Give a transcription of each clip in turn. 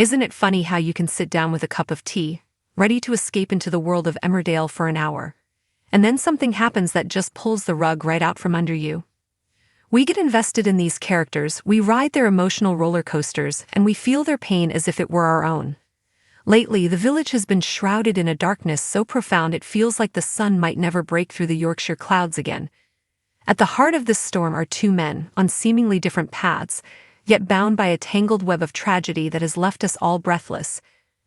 Isn't it funny how you can sit down with a cup of tea, ready to escape into the world of Emmerdale for an hour, and then something happens that just pulls the rug right out from under you? We get invested in these characters, we ride their emotional roller coasters, and we feel their pain as if it were our own. Lately, the village has been shrouded in a darkness so profound it feels like the sun might never break through the Yorkshire clouds again. At the heart of this storm are two men, on seemingly different paths, yet bound by a tangled web of tragedy that has left us all breathless: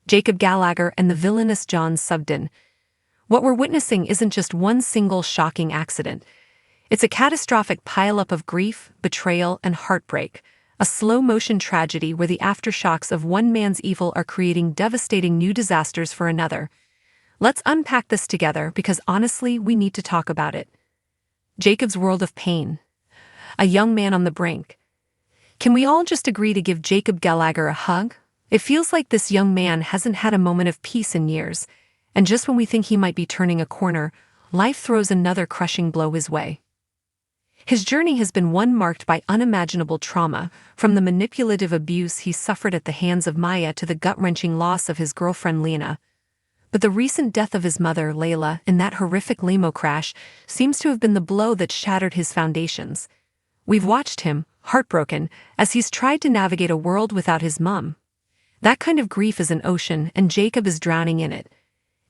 Jacob Gallagher and the villainous John Sugden. What we're witnessing isn't just one single shocking accident. It's a catastrophic pileup of grief, betrayal, and heartbreak, a slow-motion tragedy where the aftershocks of one man's evil are creating devastating new disasters for another. Let's unpack this together because honestly, we need to talk about it. Jacob's world of pain. A young man on the brink. Can we all just agree to give Jacob Gallagher a hug? It feels like this young man hasn't had a moment of peace in years, and just when we think he might be turning a corner, life throws another crushing blow his way. His journey has been one marked by unimaginable trauma, from the manipulative abuse he suffered at the hands of Maya to the gut-wrenching loss of his girlfriend Lena. But the recent death of his mother, Layla, in that horrific limo crash, seems to have been the blow that shattered his foundations. We've watched him, heartbroken, as he's tried to navigate a world without his mum. That kind of grief is an ocean, and Jacob is drowning in it.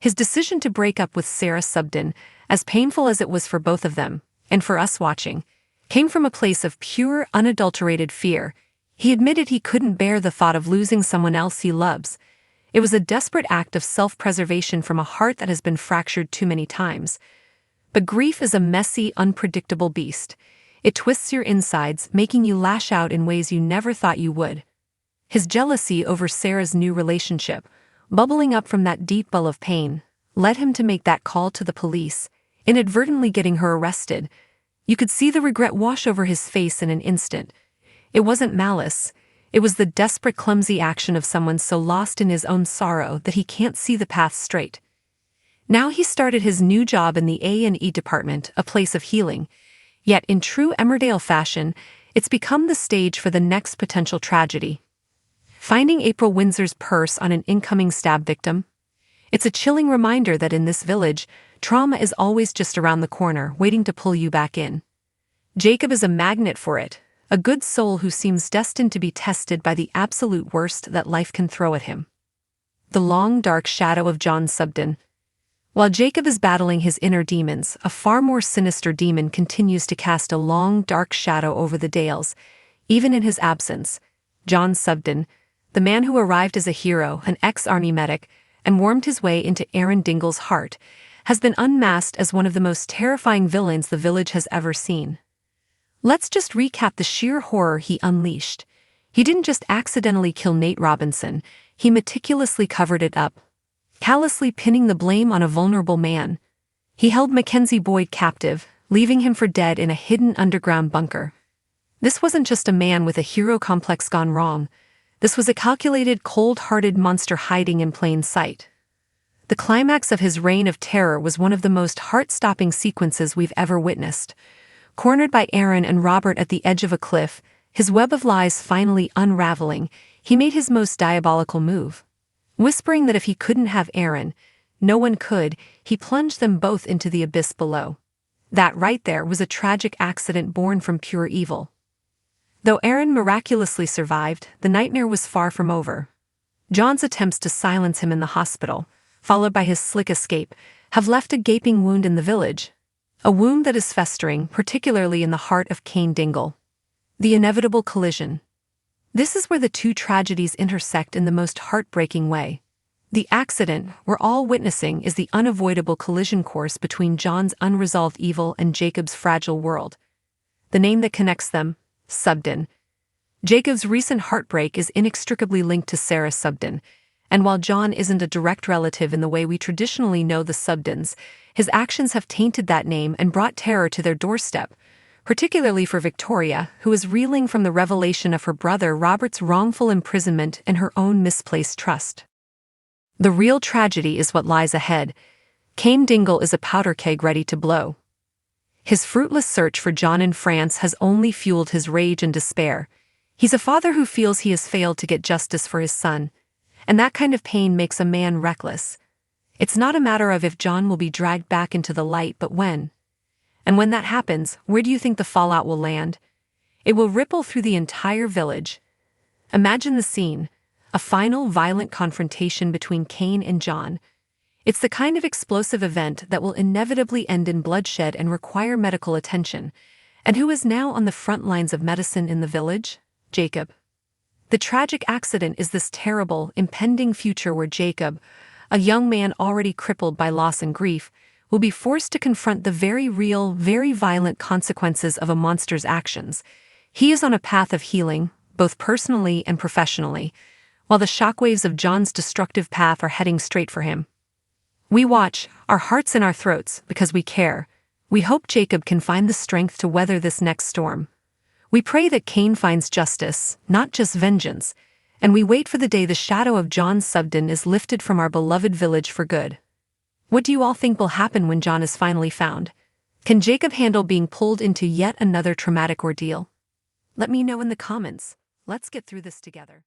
His decision to break up with Sarah Sugden, as painful as it was for both of them, and for us watching, came from a place of pure, unadulterated fear. He admitted he couldn't bear the thought of losing someone else he loves. It was a desperate act of self-preservation from a heart that has been fractured too many times. But grief is a messy, unpredictable beast. It twists your insides, making you lash out in ways you never thought you would. His jealousy over Sarah's new relationship, bubbling up from that deep well of pain, led him to make that call to the police, inadvertently getting her arrested. You could see the regret wash over his face in an instant. It wasn't malice. It was the desperate, clumsy action of someone so lost in his own sorrow that he can't see the path straight. Now he started his new job in the A&E department, a place of healing. Yet in true Emmerdale fashion, it's become the stage for the next potential tragedy. Finding April Windsor's purse on an incoming stab victim? It's a chilling reminder that in this village, trauma is always just around the corner, waiting to pull you back in. Jacob is a magnet for it, a good soul who seems destined to be tested by the absolute worst that life can throw at him. The long, dark shadow of John Sugden. While Jacob is battling his inner demons, a far more sinister demon continues to cast a long, dark shadow over the Dales. Even in his absence, John Sugden, the man who arrived as a hero, an ex-army medic, and warmed his way into Aaron Dingle's heart, has been unmasked as one of the most terrifying villains the village has ever seen. Let's just recap the sheer horror he unleashed. He didn't just accidentally kill Nate Robinson, he meticulously covered it up, callously pinning the blame on a vulnerable man. He held Mackenzie Boyd captive, leaving him for dead in a hidden underground bunker. This wasn't just a man with a hero complex gone wrong. This was a calculated, cold-hearted monster hiding in plain sight. The climax of his reign of terror was one of the most heart-stopping sequences we've ever witnessed. Cornered by Aaron and Robert at the edge of a cliff, his web of lies finally unraveling, he made his most diabolical move. Whispering that if he couldn't have Aaron, no one could, he plunged them both into the abyss below. That right there was a tragic accident born from pure evil. Though Aaron miraculously survived, the nightmare was far from over. John's attempts to silence him in the hospital, followed by his slick escape, have left a gaping wound in the village. A wound that is festering, particularly in the heart of Cain Dingle. The inevitable collision. This is where the two tragedies intersect in the most heartbreaking way. The accident we're all witnessing is the unavoidable collision course between John's unresolved evil and Jacob's fragile world. The name that connects them, Sugden. Jacob's recent heartbreak is inextricably linked to Sarah Sugden, and while John isn't a direct relative in the way we traditionally know the Sugdens, his actions have tainted that name and brought terror to their doorstep, particularly for Victoria, who is reeling from the revelation of her brother Robert's wrongful imprisonment and her own misplaced trust. The real tragedy is what lies ahead. Cain Dingle is a powder keg ready to blow. His fruitless search for John in France has only fueled his rage and despair. He's a father who feels he has failed to get justice for his son, And that kind of pain makes a man reckless. It's not a matter of if John will be dragged back into the light, but when. And when that happens, where do you think the fallout will land? It will ripple through the entire village. Imagine the scene, a final violent confrontation between Cain and John. It's the kind of explosive event that will inevitably end in bloodshed and require medical attention. And who is now on the front lines of medicine in the village? Jacob. The tragic accident is this terrible, impending future where Jacob, a young man already crippled by loss and grief, will be forced to confront the very real, very violent consequences of a monster's actions. He is on a path of healing, both personally and professionally, while the shockwaves of John's destructive path are heading straight for him. We watch, our hearts in our throats, because we care. We hope Jacob can find the strength to weather this next storm. We pray that Cain finds justice, not just vengeance, and we wait for the day the shadow of John Sugden is lifted from our beloved village for good. What do you all think will happen when John is finally found? Can Jacob handle being pulled into yet another traumatic ordeal? Let me know in the comments. Let's get through this together.